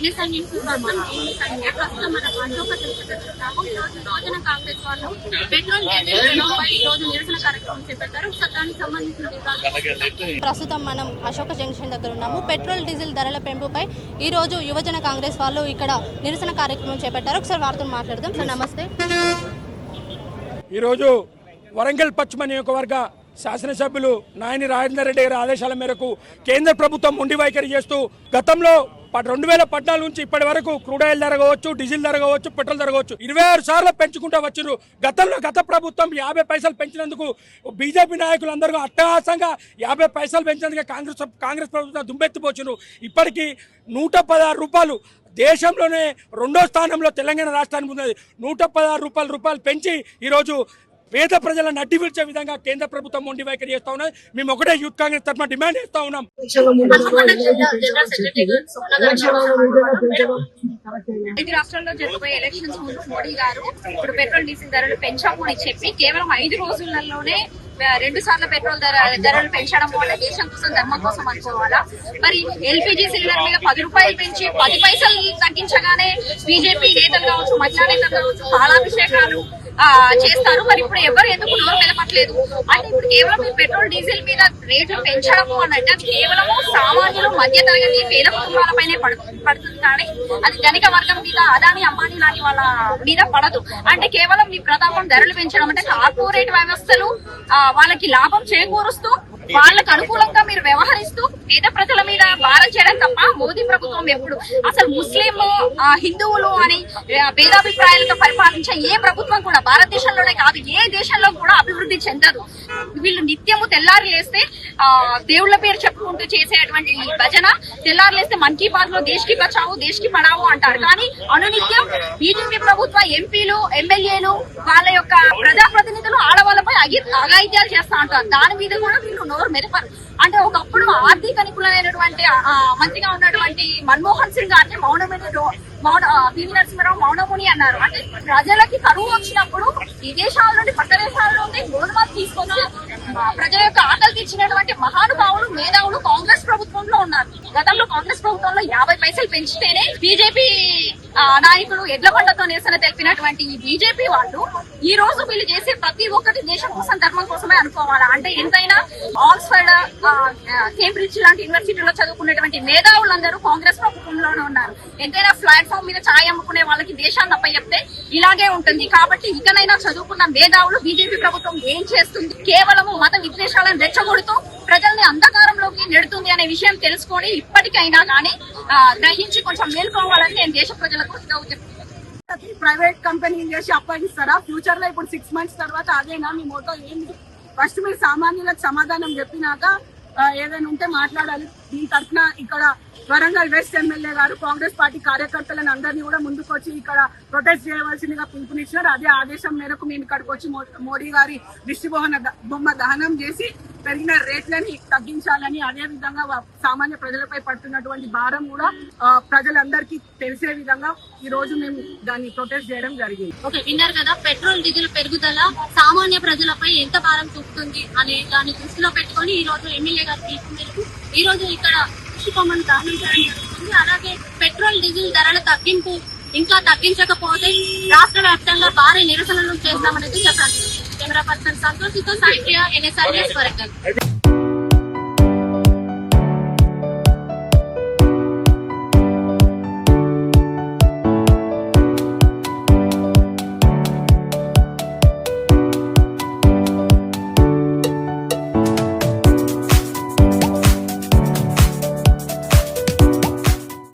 ప్రస్తుతం మన అశోక తెలుసుకుంటున్నాము. ఈ రోజు యువజన కాంగ్రెస్ వాళ్ళు పెట్రోల్ డీజిల్ ధరలపై ఈ రోజు నిరసన కార్యక్రమం చేపట్టారు. దానికి సంబంధించిన ప్రస్తుతం మనం అశోక జంక్షన్ దగ్గర ఉన్నాము. పెట్రోల్ డీజిల్ ధరల పెంపుపై ఈ రోజు యువజన కాంగ్రెస్ వాళ్ళు ఇక్కడ నిరసన కార్యక్రమం చేపట్టారు. ఒకసారి వారితో మాట్లాడదాం. సార్ నమస్తే. ఈరోజు వరంగల్ పశ్చిమ నియోజకవర్గ శాసనసభ్యులు నాయని రాజేందర్ రెడ్డి గారి ఆదేశాల మేరకు కేంద్ర ప్రభుత్వం మొండి వైఖరి చేస్తూ గతంలో 2014 నుంచి ఇప్పటి వరకు క్రూడ్ ఆయిల్ ధర కావచ్చు, డీజిల్ ధర కావచ్చు, పెట్రోల్ ధర కావచ్చు 26 సార్లు పెంచుకుంటూ వచ్చిర్రు. గత ప్రభుత్వం 50 పైసలు పెంచినందుకు బీజేపీ నాయకులందరూ అట్టహాసంగా 50 పైసలు పెంచినందుకు కాంగ్రెస్ ప్రభుత్వం దుమ్మెత్తిపోచురు. ఇప్పటికీ 116 రూపాయలు దేశంలోనే 2వ స్థానంలో తెలంగాణ రాష్ట్రానికి ఉన్నది. 116 రూపాయలు పెంచి ఈరోజు పేద ప్రజలను అడ్డి విడిచే విధంగా కేంద్ర ప్రభుత్వం మొండి వైఖరి చేస్తా ఉన్నది. మేము ఒకటే యూత్ కాంగ్రెస్ తరఫున డిమాండ్ చేస్తా ఉన్నాం. ఐదు రాష్ట్రాల్లో జరిగిపోయే ఎలక్షన్స్ ముందు మోడీ గారు ఇప్పుడు పెట్రోల్ డీజిల్ ధరలు పెంచాము అని చెప్పి కేవలం 5 రోజులలోనే 2 సార్లు పెట్రోల్ ధరలు పెంచడం వల్ల దేశం కోసం, ధర్మం కోసం అనుకోవాలా? మరి ఎల్పీజీ సిలిండర్ మీద 10 రూపాయలు పెంచి 10 పైసలు తగ్గించగానే బీజేపీ నేతలు కావచ్చు, మహిళా నేతలు కావచ్చు పాలాభిషేకాలు చేస్తారు. మరి ఇప్పుడు ఎవరు ఎందుకు నోరు మెదపట్లేదు? అంటే ఇప్పుడు కేవలం ఈ పెట్రోల్ డీజిల్ మీద రేట్లు పెంచడము అని అంటే అది కేవలం సామాన్యులు, మధ్య తరగతి పేద కుటుంబాలపైనే పడుతుంది కానీ అది ధనిక వర్గం మీద, అదాని అంబానీ లాంటి వాళ్ళ మీద పడదు. అంటే కేవలం మీ ప్రతాపం ధరలు పెంచడం అంటే కార్పొరేట్ వ్యవస్థలు వాళ్ళకి లాభం చేకూరుస్తూ వాళ్ళకు అనుకూలంగా మీరు వ్యవహరిస్తూ పేద ప్రజల మీద భారం చేయడం తప్ప మోదీ ప్రభుత్వం ఎప్పుడు అసలు ముస్లిం హిందువులు అని భేదాభిప్రాయాలతో పరిపాలించే ఏ ప్రభుత్వం కూడా భారతదేశంలోనే కాదు ఏ దేశంలో కూడా అభివృద్ధి చెందదు. వీళ్ళు నిత్యము తెల్లారి లేస్తే దేవుళ్ల పేరు చెప్పుకుంటూ చేసేటువంటి ఈ భజన, తెల్లారి లేస్తే మన్ కీ బాత్ లో దేశ్ కి బచావో దేశ్ కి పడావో అంటారు. కానీ అనునిత్యం బీజేపీ ప్రభుత్వ ఎంపీలు, ఎమ్మెల్యేలు వాళ్ళ యొక్క ప్రజాప్రతినిధులు ఆడవాళ్ళపై అఘాయిత్యాలు చేస్తా ఉంటారు. దాని మీద కూడా వీళ్ళు నోరు మెదపరు. అంటే ఒకప్పుడు ఆర్థిక నిపుణులైనటువంటి మంత్రిగా ఉన్నటువంటి మన్మోహన్ సింగ్ గారిని పివి నరసింహారావు మౌనముని అన్నారు. అంటే ప్రజలకి కరువు వచ్చినప్పుడు విదేశాల నుండి, పక్క దేశాల నుండి గోధుమలు తీసుకొచ్చి ప్రజల యొక్క ఆకలి తీర్చినటువంటి మహానుభావులు, మేధావులు కాంగ్రెస్ ప్రభుత్వంలో ఉన్నారు. గతంలో కాంగ్రెస్ ప్రభుత్వంలో 50 పైసలు పెంచితేనే బీజేపీ నాయకులు ఎడ్ల బండతో నిరసన తెలిపినటువంటి ఈ బీజేపీ వాళ్ళు ఈ రోజు వీళ్ళు చేసే ప్రతి ఒక్కటి దేశం కోసం, ధర్మం కోసమే అనుకోవాలా? అంటే ఎంతైనా ఆక్స్ఫర్డ్, కేంబ్రిడ్జ్ లాంటి యూనివర్సిటీలో చదువుకునేటువంటి మేధావులందరూ కాంగ్రెస్ ప్రభుత్వంలోనే ఉన్నారు. ఎంతైనా ప్లాట్ఫామ్ మీద ఛాయ్ అమ్ముకునే వాళ్ళకి దేశాన్ని అప్పచెప్తే ఇలాగే ఉంటుంది. కాబట్టి ఇకనైనా చదువుకున్న మేధావులు బీజేపీ ప్రభుత్వం ఏం చేస్తుంది? కేవలము మత విద్వేషాలను రెచ్చగొడుతూ ప్రజల్ని అంధకారంలోకి నెడుతుంది అనే విషయం తెలుసుకొని ఇప్పటికైనా కానీ గ్రహించి కొంచెం మేల్కోవాలని నేను దేశ ప్రజలకు చెప్తున్నాను. ప్రైవేట్ కంపెనీ చేసి అప్పగిస్తారా? ఫ్యూచర్ లో ఇప్పుడు 6 months తర్వాత అదేనా మీ మోటో? ఏంటి? ఫస్ట్ మీరు సామాన్యులకు సమాధానం చెప్పినాక ఏదైనా ఉంటే మాట్లాడాలి. దీని తరఫున ఇక్కడ వరంగల్ వెస్ట్ ఎమ్మెల్యే గారు కాంగ్రెస్ పార్టీ కార్యకర్తలను అందరినీ కూడా ముందుకు వచ్చి ఇక్కడ ప్రొటెస్ట్ చేయవలసిందిగా పిలుపునిచ్చినారు. అదే ఆదేశం మేరకు మేము ఇక్కడికి వచ్చి మోడీ గారి దిష్టి బొమ్మ దహనం చేసి పెరిగిన రేట్లని తగ్గించాలని, అదే విధంగా సామాన్య ప్రజలపై పడుతున్నటువంటి భారం కూడా ప్రజలందరికీ తెలిసే విధంగా ఈ రోజు మేము దాన్ని ప్రొటెస్ట్ చేయడం జరిగింది. ఓకే, విన్నారు కదా, పెట్రోల్ డీజిల్ పెరుగుదల సామాన్య ప్రజలపై ఎంత భారం చూపుతుంది అనే దాన్ని దృష్టిలో పెట్టుకుని ఈ రోజు ఎమ్మెల్యే గారి పిలుపు మేరకు ఈ రోజు ఇక్కడ దిష్టిబొమ్మను దహనం చేయడం జరుగుతుంది. అలాగే పెట్రోల్ డీజిల్ ధరల తగ్గింపు ఇంకా తగ్గించకపోతే రాష్ట్ర వ్యాప్తంగా భారీ నిరసనలు చేస్తామనేది చెప్పారు. కెమెరా పర్సన్ సంతోషితో సాయి ప్రియ, NSR న్యూస్ వరంగల్.